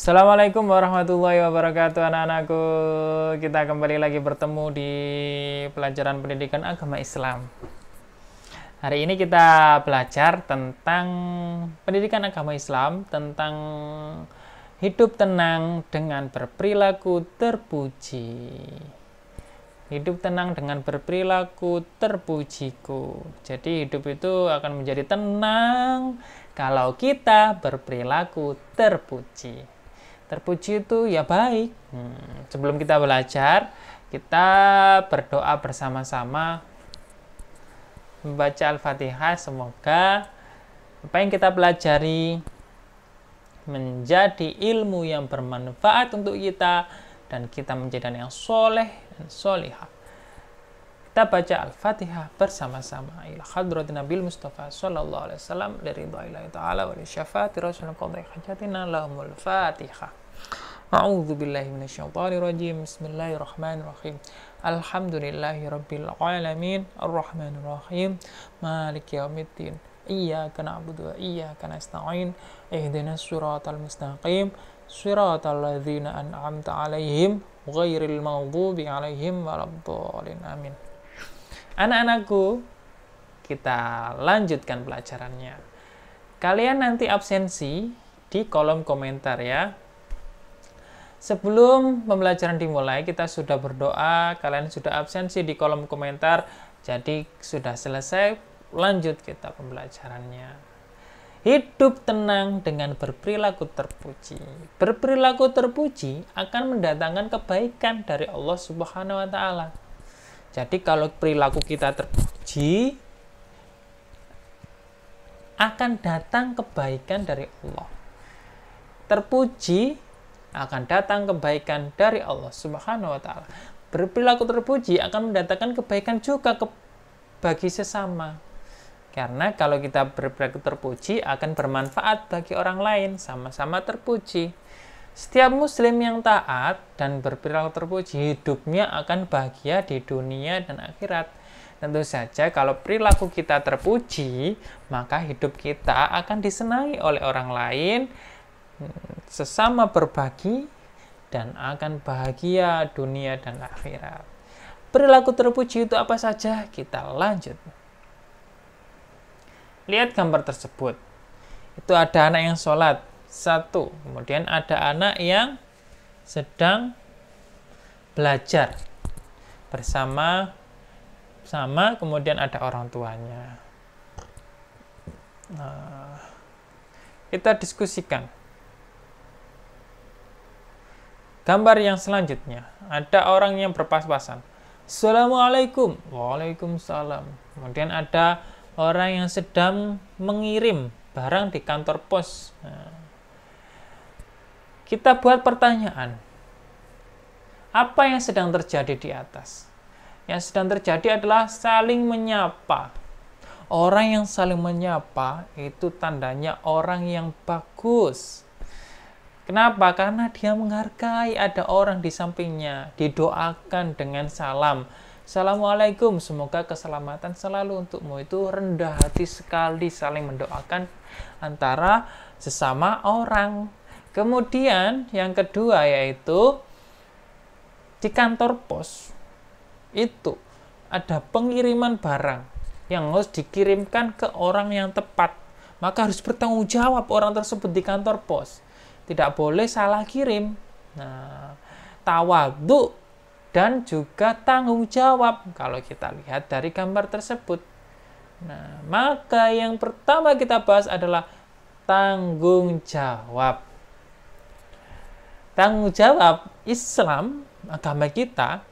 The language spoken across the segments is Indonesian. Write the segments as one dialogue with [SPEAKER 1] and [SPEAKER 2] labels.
[SPEAKER 1] Assalamualaikum warahmatullahi wabarakatuh, anak-anakku. Kita kembali lagi bertemu di pelajaran pendidikan agama Islam. Hari ini kita belajar tentang pendidikan agama Islam, tentang hidup tenang dengan berperilaku terpuji. Hidup tenang dengan berperilaku terpujiku. Jadi hidup itu akan menjadi tenang kalau kita berperilaku terpuji. Terpuji itu ya baik. Sebelum kita belajar, kita berdoa bersama-sama, membaca Al-Fatihah. Semoga apa yang kita pelajari menjadi ilmu yang bermanfaat untuk kita, dan kita menjadi anak yang soleh dan solihah. Kita baca Al-Fatihah bersama-sama. Ila hadratin Nabil Mustafa sallallahu alaihi wasallam dari ridha'illahi ta'ala wa li syafaati rasulina qadai hajatina lahumul Fatihah. A'udzu billahi minasyaitonir rajim. Bismillahirrahmanirrahim. Alhamdulillahi rabbil alamin arrahmanir rahim maliki yaumiddin. Iyyaka na'budu wa iyyaka nasta'in. Ihdinas siratal mustaqim. Siratal ladzina an'amta 'alaihim ghairil maghdubi 'alaihim waladdallin. Amin. Anak-anakku, kita lanjutkan pelajarannya. Kalian nanti absensi di kolom komentar ya. Sebelum pembelajaran dimulai, kita sudah berdoa, kalian sudah absensi di kolom komentar, jadi sudah selesai, lanjut kita pembelajarannya. Hidup tenang dengan berperilaku terpuji. Berperilaku terpuji akan mendatangkan kebaikan dari Allah Subhanahu wa Ta'ala. Jadi kalau perilaku kita terpuji, akan datang kebaikan dari Allah. Terpuji akan datang kebaikan dari Allah Subhanahu wa Ta'ala. Berperilaku terpuji akan mendatangkan kebaikan juga bagi sesama. Karena kalau kita berperilaku terpuji akan bermanfaat bagi orang lain, sama-sama terpuji. Setiap muslim yang taat dan berperilaku terpuji, hidupnya akan bahagia di dunia dan akhirat. Tentu saja kalau perilaku kita terpuji, maka hidup kita akan disenangi oleh orang lain, sesama berbagi, dan akan bahagia dunia dan akhirat. Perilaku terpuji itu apa saja? Kita lanjut. Lihat gambar tersebut. Itu ada anak yang sholat, satu. Kemudian ada anak yang sedang belajar bersama, kemudian ada orang tuanya. Kita diskusikan. Gambar yang selanjutnya, ada orang yang berpas-pasan. Assalamualaikum. Waalaikumsalam. Kemudian ada orang yang sedang mengirim barang di kantor pos. Kita buat pertanyaan. Apa yang sedang terjadi di atas? Yang sedang terjadi adalah saling menyapa. Orang yang saling menyapa itu tandanya orang yang bagus. Kenapa? Karena dia menghargai ada orang di sampingnya. Didoakan dengan salam. Assalamualaikum, semoga keselamatan selalu untukmu. Itu rendah hati sekali saling mendoakan antara sesama orang. Kemudian yang kedua yaitu di kantor pos itu ada pengiriman barang yang harus dikirimkan ke orang yang tepat. Maka harus bertanggung jawab orang tersebut di kantor pos. Tidak boleh salah kirim. Tawadhu dan juga tanggung jawab kalau kita lihat dari gambar tersebut. Maka yang pertama kita bahas adalah tanggung jawab. Tanggung jawab Islam, agama kita,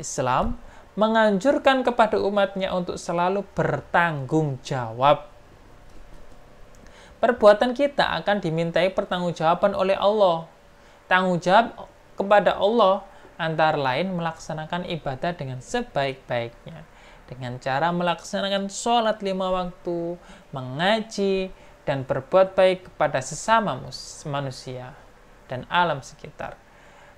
[SPEAKER 1] Islam, menganjurkan kepada umatnya untuk selalu bertanggung jawab. Perbuatan kita akan dimintai pertanggungjawaban oleh Allah. Tanggung jawab kepada Allah antara lain melaksanakan ibadah dengan sebaik-baiknya. Dengan cara melaksanakan sholat 5 waktu, mengaji, dan berbuat baik kepada sesama manusia dan alam sekitar.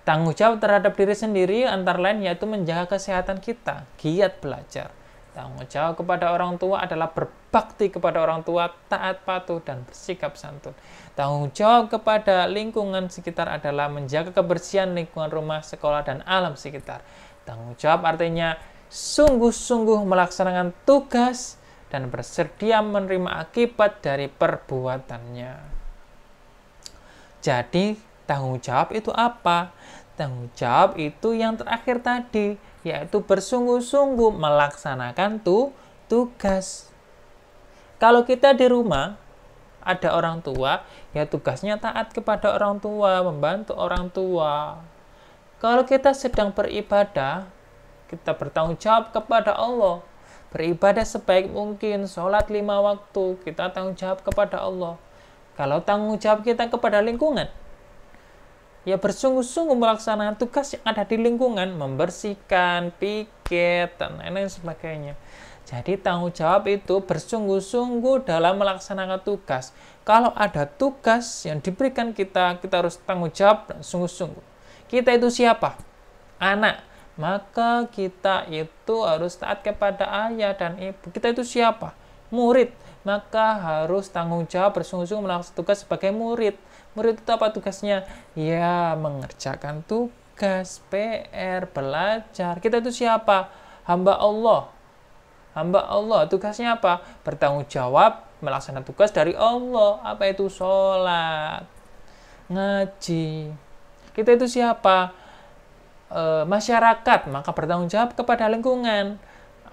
[SPEAKER 1] Tanggung jawab terhadap diri sendiri antara lain yaitu menjaga kesehatan kita, giat belajar. Tanggung jawab kepada orang tua adalah berbakti kepada orang tua, taat patuh, dan bersikap santun. Tanggung jawab kepada lingkungan sekitar adalah menjaga kebersihan lingkungan rumah, sekolah, dan alam sekitar. Tanggung jawab artinya sungguh-sungguh melaksanakan tugas dan bersedia menerima akibat dari perbuatannya. Jadi, tanggung jawab itu apa? Tanggung jawab itu yang terakhir tadi, yaitu bersungguh-sungguh melaksanakan tugas. Kalau kita di rumah, ada orang tua, ya tugasnya taat kepada orang tua, membantu orang tua. Kalau kita sedang beribadah, kita bertanggung jawab kepada Allah. Beribadah sebaik mungkin, sholat 5 waktu, kita tanggung jawab kepada Allah. Kalau tanggung jawab kita kepada lingkungan, ya bersungguh-sungguh melaksanakan tugas yang ada di lingkungan, membersihkan, piket, dan lain-lain sebagainya. Jadi tanggung jawab itu bersungguh-sungguh dalam melaksanakan tugas. Kalau ada tugas yang diberikan kita harus tanggung jawab dan sungguh-sungguh. Kita itu siapa? Anak. Maka kita itu harus taat kepada ayah dan ibu. Kita itu siapa? Murid. Maka harus tanggung jawab bersungguh-sungguh melaksanakan tugas sebagai murid. Murid itu apa tugasnya? Ya, mengerjakan tugas, PR, belajar. Kita itu siapa? Hamba Allah. Hamba Allah. Tugasnya apa? Bertanggung jawab melaksanakan tugas dari Allah. Apa itu? Sholat, ngaji. Kita itu siapa? Masyarakat. Maka bertanggung jawab kepada lingkungan.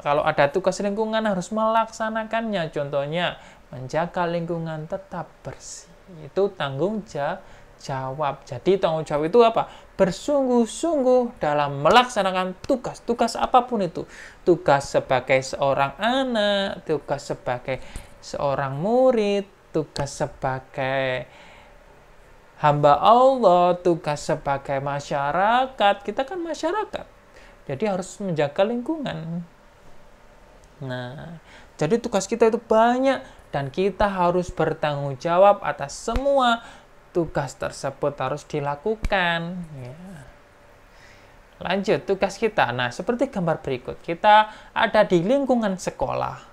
[SPEAKER 1] Kalau ada tugas lingkungan harus melaksanakannya. Contohnya, menjaga lingkungan tetap bersih. Itu tanggung jawab. Jadi tanggung jawab itu apa? Bersungguh-sungguh dalam melaksanakan tugas. Tugas apapun itu. Tugas sebagai seorang anak, tugas sebagai seorang murid, tugas sebagai hamba Allah, tugas sebagai masyarakat. Kita kan masyarakat. Jadi harus menjaga lingkungan. Nah, jadi tugas kita itu banyak dan kita harus bertanggung jawab atas semua tugas tersebut harus dilakukan. Ya. Lanjut, tugas kita. Nah, seperti gambar berikut. Kita ada di lingkungan sekolah.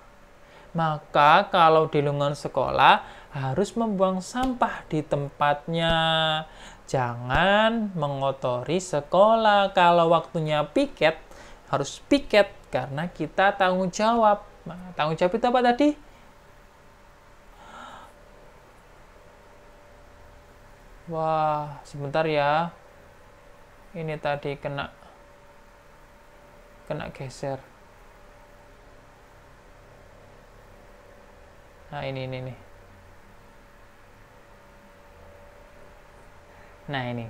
[SPEAKER 1] Maka kalau di lingkungan sekolah harus membuang sampah di tempatnya. Jangan mengotori sekolah. Kalau waktunya piket, harus piket karena kita tanggung jawab. Nah, tanggung jawab itu apa tadi? Wah, sebentar ya. Ini tadi kena geser. Nah, ini. Nah, ini.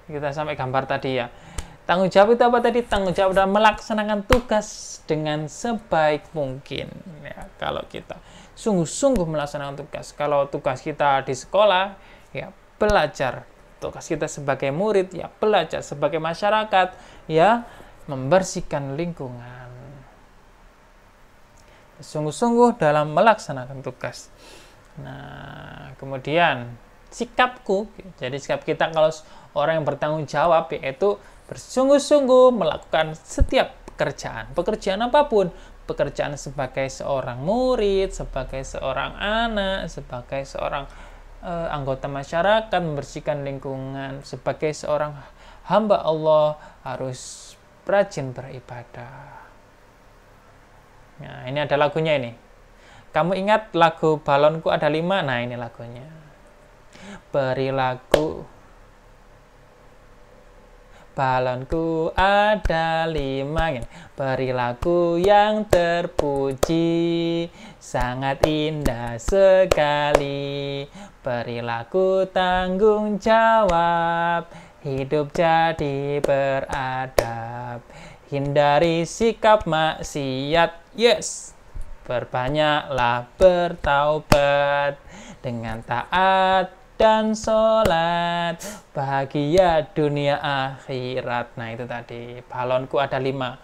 [SPEAKER 1] Kita sampai gambar tadi ya. Tanggung jawab itu apa tadi? Tanggung jawab dalam melaksanakan tugas dengan sebaik mungkin. Ya, kalau kita sungguh-sungguh melaksanakan tugas. Kalau tugas kita di sekolah, ya belajar. Tugas kita sebagai murid, ya belajar. Sebagai masyarakat, ya membersihkan lingkungan. Sungguh-sungguh dalam melaksanakan tugas. Nah, kemudian sikapku. Jadi sikap kita kalau orang yang bertanggung jawab yaitu bersungguh-sungguh melakukan setiap pekerjaan. Pekerjaan apapun. Pekerjaan sebagai seorang murid, sebagai seorang anak, sebagai seorang anggota masyarakat, membersihkan lingkungan. Sebagai seorang hamba Allah harus rajin beribadah. Nah, ini ada lagunya ini. Kamu ingat lagu Balonku Ada 5? Nah, ini lagunya. Perilaku balonku ada 5. Perilaku yang terpuji, sangat indah sekali. Perilaku tanggung jawab, hidup jadi beradab. Hindari sikap maksiat, yes. Perbanyaklah bertaubat dengan taat dan sholat, bahagia dunia akhirat. Nah, itu tadi. Balonku ada 5.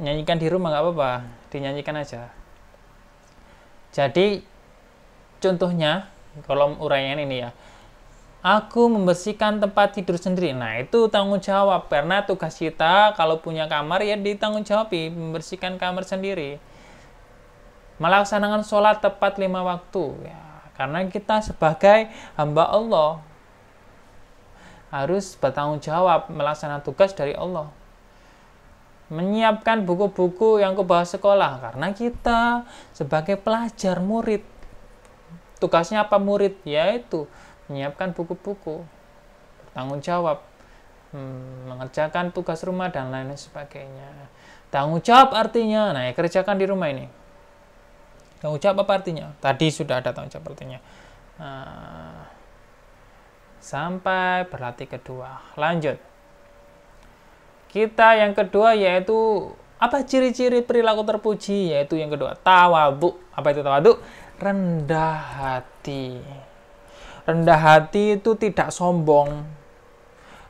[SPEAKER 1] Nyanyikan di rumah nggak apa-apa, dinyanyikan aja. Jadi contohnya kolom uraian ini ya. Aku membersihkan tempat tidur sendiri. Nah, itu tanggung jawab. Karena tugas kita kalau punya kamar ya ditanggung jawab membersihkan kamar sendiri. Melaksanakan sholat tepat 5 waktu. Ya, karena kita sebagai hamba Allah harus bertanggung jawab melaksanakan tugas dari Allah. Menyiapkan buku-buku yang kubawa sekolah. Karena kita sebagai pelajar, murid. Tugasnya apa murid? Yaitu menyiapkan buku-buku, bertanggung jawab, mengerjakan tugas rumah dan lain sebagainya. Tanggung jawab artinya, nah ya, kerjakan di rumah ini. Tanggung jawab apa artinya? Tadi sudah ada tanggung jawab artinya. Sampai berlatih kedua. Lanjut. Kita yang kedua yaitu apa ciri-ciri perilaku terpuji? Yaitu yang kedua, tawadhu. Apa itu tawadhu? Rendah hati. Rendah hati itu tidak sombong.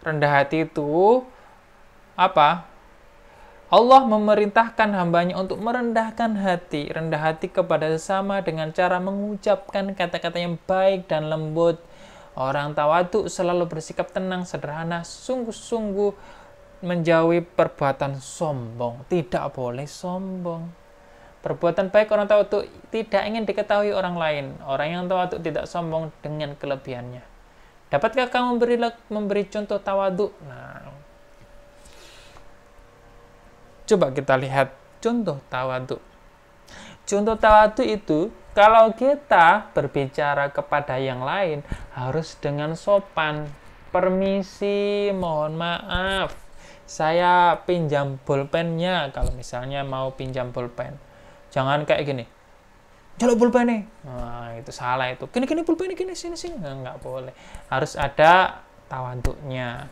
[SPEAKER 1] Rendah hati itu apa? Allah memerintahkan hambanya untuk merendahkan hati. Rendah hati kepada sesama dengan cara mengucapkan kata-kata yang baik dan lembut. Orang tawadhu selalu bersikap tenang, sederhana, sungguh-sungguh menjauhi perbuatan sombong. Tidak boleh sombong. Perbuatan baik orang tawadhu tidak ingin diketahui orang lain. Orang yang tawadhu tidak sombong dengan kelebihannya. Dapatkah kamu memberi contoh tawadhu? Nah, coba kita lihat contoh tawadhu. Contoh tawadhu itu kalau kita berbicara kepada yang lain harus dengan sopan. Permisi, mohon maaf, saya pinjam bolpennya. Kalau misalnya mau pinjam bolpen, jangan kayak gini, jaluk pulpen nih. Nah, itu salah itu. Gini pulpen gini sini. Nggak boleh. Harus ada tawadhunya.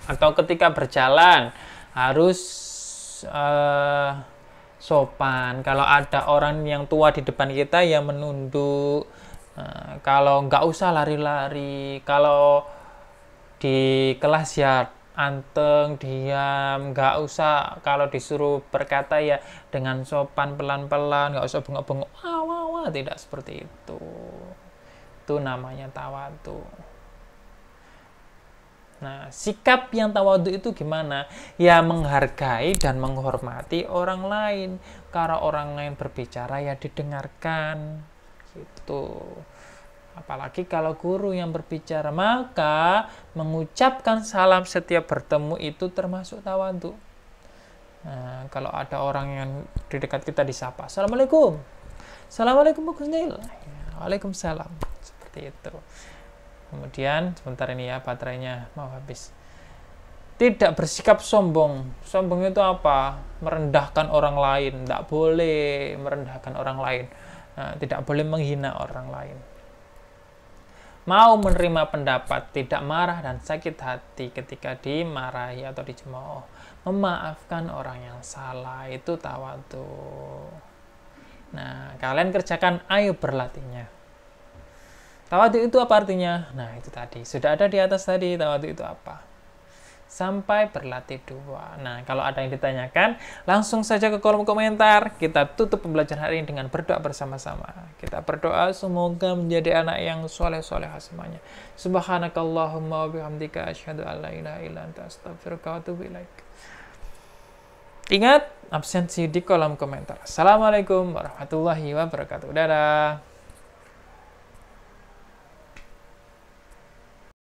[SPEAKER 1] Atau ketika berjalan harus sopan. Kalau ada orang yang tua di depan kita ya menunduk. Kalau nggak usah lari-lari. Kalau di kelas ya anteng, diam, nggak usah kalau disuruh berkata ya dengan sopan pelan-pelan, nggak usah bengok-bengok, wah, tidak seperti itu. Itu namanya tawadhu. Nah, sikap yang tawadhu itu gimana? Ya menghargai dan menghormati orang lain. Kalau orang lain berbicara ya didengarkan, gitu. Apalagi kalau guru yang berbicara, maka mengucapkan salam setiap bertemu itu termasuk tawadhu. Nah, kalau ada orang yang di dekat kita disapa, Assalamualaikum. Assalamualaikum Bu Kusnil. Waalaikumsalam. Seperti itu. Kemudian sebentar ini ya, baterainya mau habis. Tidak bersikap sombong. Sombong itu apa? Merendahkan orang lain. Tidak boleh merendahkan orang lain. Nah, tidak boleh menghina orang lain. Mau menerima pendapat, tidak marah dan sakit hati ketika dimarahi atau dicemooh. Memaafkan orang yang salah, itu tawadhu. Nah, kalian kerjakan, ayo berlatihnya. Tawadhu itu apa artinya? Nah, itu tadi. Sudah ada di atas tadi, tawadhu itu apa? Sampai berlatih dua. Nah, kalau ada yang ditanyakan, langsung saja ke kolom komentar. Kita tutup pembelajaran hari ini dengan berdoa bersama-sama. Kita berdoa semoga menjadi anak yang soleh-solehah semuanya. Subhanakallahumma wa bihamdika asyhadu an la ilaha illa anta astaghfiruka wa atubu ilaik. Ingat, absensi di kolom komentar. Assalamualaikum warahmatullahi wabarakatuh. Dadah.